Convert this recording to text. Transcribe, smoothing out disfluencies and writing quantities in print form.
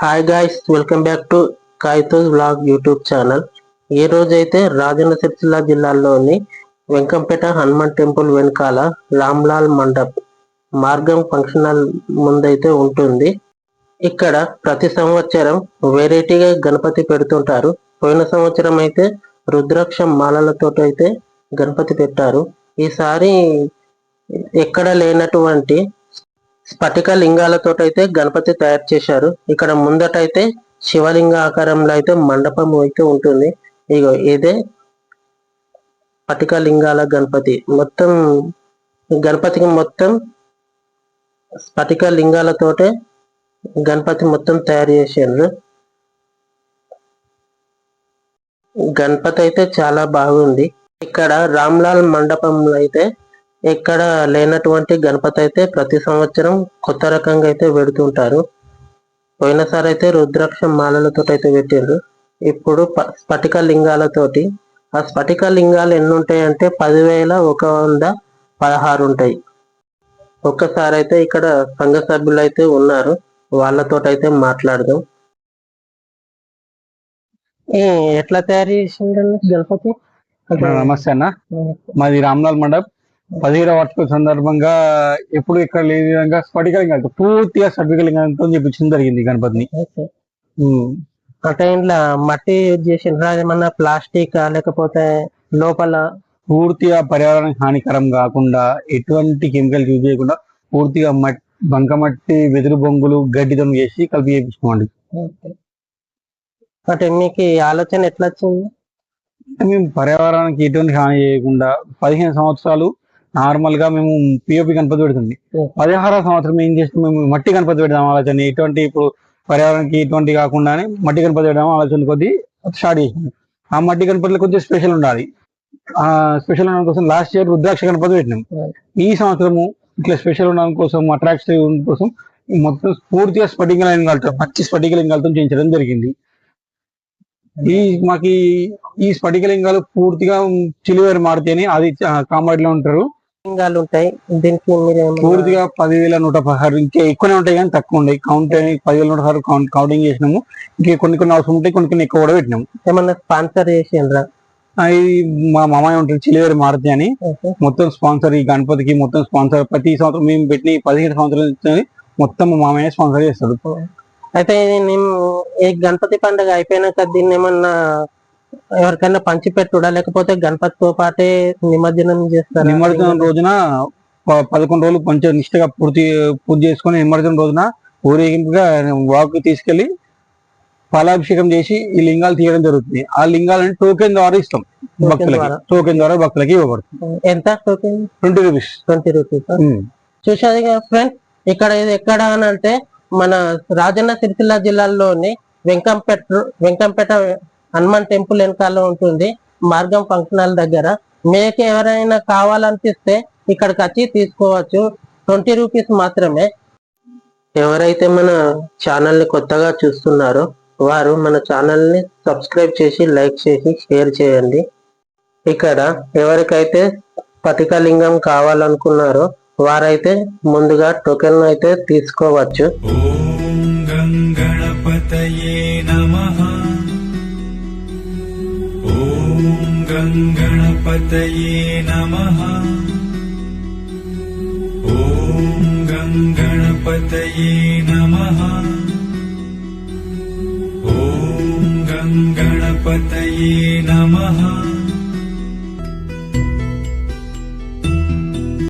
Hi guys, welcome back to కాయితోస్ vlog YouTube channel. ఈ రోజైతే రాజన్న సిరిసిల్ల జిల్లాలోని వెంకంపేట హనుమాన్ టెంపుల్ వెనకాల రామ్లాల్ మండప్ మార్గం ఫంక్షన్ హాల్ ముందైతే ఉంటుంది. ఇక్కడ ప్రతి సంవత్సరం వెరైటీగా గణపతి పెడుతుంటారు. పోయిన సంవత్సరం అయితే రుద్రాక్ష మాలలతో అయితే గణపతి పెట్టారు. ఈసారి ఎక్కడ లేనటువంటి స్ఫటిక లింగాలతో అయితే గణపతి తయారు చేశారు. ఇక్కడ ముందటైతే శివలింగ ఆకారంలో అయితే మండపం అయితే ఉంటుంది. ఇగో ఇదే స్ఫటిక లింగాల గణపతి. మొత్తం గణపతికి మొత్తం స్ఫటిక లింగాలతోటే గణపతి మొత్తం తయారు చేశారు. గణపతి అయితే చాలా బాగుంది. ఇక్కడ రామ్లాల్ మండపంలో అయితే ఎక్కడ లేనటువంటి గణపతి అయితే ప్రతి సంవత్సరం కొత్త రకంగా అయితే పెడుతుంటారు. పోయినసారి అయితే రుద్రాక్ష మాలలతో అయితే పెట్టారు. ఇప్పుడు స్ఫటిక లింగాలతోటి. ఆ స్ఫటిక లింగాలు ఎన్ని ఉంటాయంటే 10,116 ఉంటాయి. ఒక్కసారి అయితే ఇక్కడ సంఘ సభ్యులు అయితే ఉన్నారు, వాళ్ళతో అయితే మాట్లాడదాం. ఎట్లా తయారు చేసిండండి గణపతి? నమస్తే అన్న, మాది రామ్లాల్ మండప్ 17వ వార్షిక సందర్భంగా ఎప్పుడు ఇక్కడ లేని విధంగా స్ఫటికలింగాలతో పూర్తిగా స్ఫటికలింగాలతో చేపించడం జరిగింది గణపతిని. అంటే ఇంట్లో మట్టి యూజ్ చేసిన ఏమన్నా ప్లాస్టిక్ లేకపోతే లోపల పూర్తిగా పర్యావరణానికి హానికరం కాకుండా ఎటువంటి కెమికల్ యూజ్ చేయకుండా పూర్తిగా బంకమట్టి వెదురు బొంగులు గడ్డితో చేసి కలిపి చేయించుకోండి. అంటే మీకు ఈ ఆలోచన ఎట్లా వచ్చింది? మేము పర్యావరణానికి ఎటువంటి హాని చేయకుండా 15 సంవత్సరాలు నార్మల్ గా మేము పిఓపి గణపతి పెడుతుంది. 16వ సంవత్సరం ఏం చేస్తాం, మేము మట్టి గణపతి పెడదాం ఆలోచన. ఎటువంటి ఇప్పుడు పర్యావరణానికి ఎటువంటి కాకుండా మట్టి గణపతి పెడదాం ఆలోచన కొద్ది స్టార్ట్ చేసాం. ఆ మట్టి గణపతిలో కొద్దిగా స్పెషల్ ఉండాలి. ఆ స్పెషల్ ఉండడం కోసం లాస్ట్ ఇయర్ రుద్రాక్ష గణపతి పెట్టినాం. ఈ సంవత్సరము ఇట్లా స్పెషల్ ఉండడం కోసం, అట్రాక్షన్ కోసం మొత్తం పూర్తిగా స్ఫటిక లింగాలతో, పచ్చి స్ఫటిక లింగాలతో చేయించడం జరిగింది. మాకి ఈ స్ఫటిక లింగాలు పూర్తిగా చిలివేరు మారుతాయి అని అది కాంబాడిలో ఉంటారు. లింగాలు ఉంటాయి దీనికి పూర్తిగా 10,116 ఇంకా ఎక్కువనే ఉంటాయి కానీ తక్కువ ఉంటాయి. కౌంట్ 10,116 కౌంటింగ్ చేసినాము. ఇంకా కొన్ని అవసరం ఉంటాయి, కొన్ని ఎక్కువ కూడా పెట్టినాము. ఏమన్నా స్పాన్సర్ చేసిండ్రా? అది మా మామయ్య ఉంటారు, చిలివేరు మారుతి అని. మొత్తం స్పాన్సర్ ఈ గణపతికి మొత్తం స్పాన్సర్ ప్రతి సంవత్సరం మేము పెట్టిన 17 సంవత్సరాలు మొత్తం మా మామయ్య స్పాన్సర్ చేస్తాడు. అయితే నేను ఈ గణపతి పండుగ అయిపోయినాక దీన్ని ఏమన్నా ఎవరికైనా పంచి పెట్టుడా లేకపోతే గణపతితో పాటే నిమజ్జనం చేస్తారు? నిమజ్జనం రోజున 11 రోజులు కొంచెం నిష్ఠగా పూజ చేసుకుని నిమజ్జనం రోజున ఊరేగింపుగా వాకు తీసుకెళ్లి పాలాభిషేకం చేసి ఈ లింగాలు తీయడం జరుగుతుంది. ఆ లింగాలని టోకెన్ ద్వారా ఇస్తాం భక్తులకి. టోకెన్ ద్వారా భక్తులకి ఇవ్వబడుతుంది. ఎంత టోకెన్? 20 రూపీస్. 20 రూపీస్. చూసారు ఫ్రెండ్స్, ఇక్కడ ఇది ఎక్కడ అని అంటే మన రాజన్న సిరిసిల్ల జిల్లాలోని వెంకంపేట హనుమాన్ టెంపుల్ వెనకాల ఉంటుంది, మార్గం ఫంక్షన్ హాల్ దగ్గర. మీకు ఎవరైనా కావాలనిపిస్తే ఇక్కడికి వచ్చి తీసుకోవచ్చు. 20 రూపీస్ మాత్రమే. ఎవరైతే మన ఛానల్ ని కొత్తగా చూస్తున్నారో వారు మన ఛానల్ ని సబ్స్క్రైబ్ చేసి, లైక్ చేసి, షేర్ చేయండి. ఇక్కడ ఎవరికైతే స్ఫటిక లింగం కావాలనుకున్నారో వారైతే ముందుగా టోకెన్ అయితే తీసుకోవచ్చు. ఓం గణపతయే నమః. ఓం గణపతయే నమః. ఓం గణపతయే నమః. ఓం గణపతయే నమః.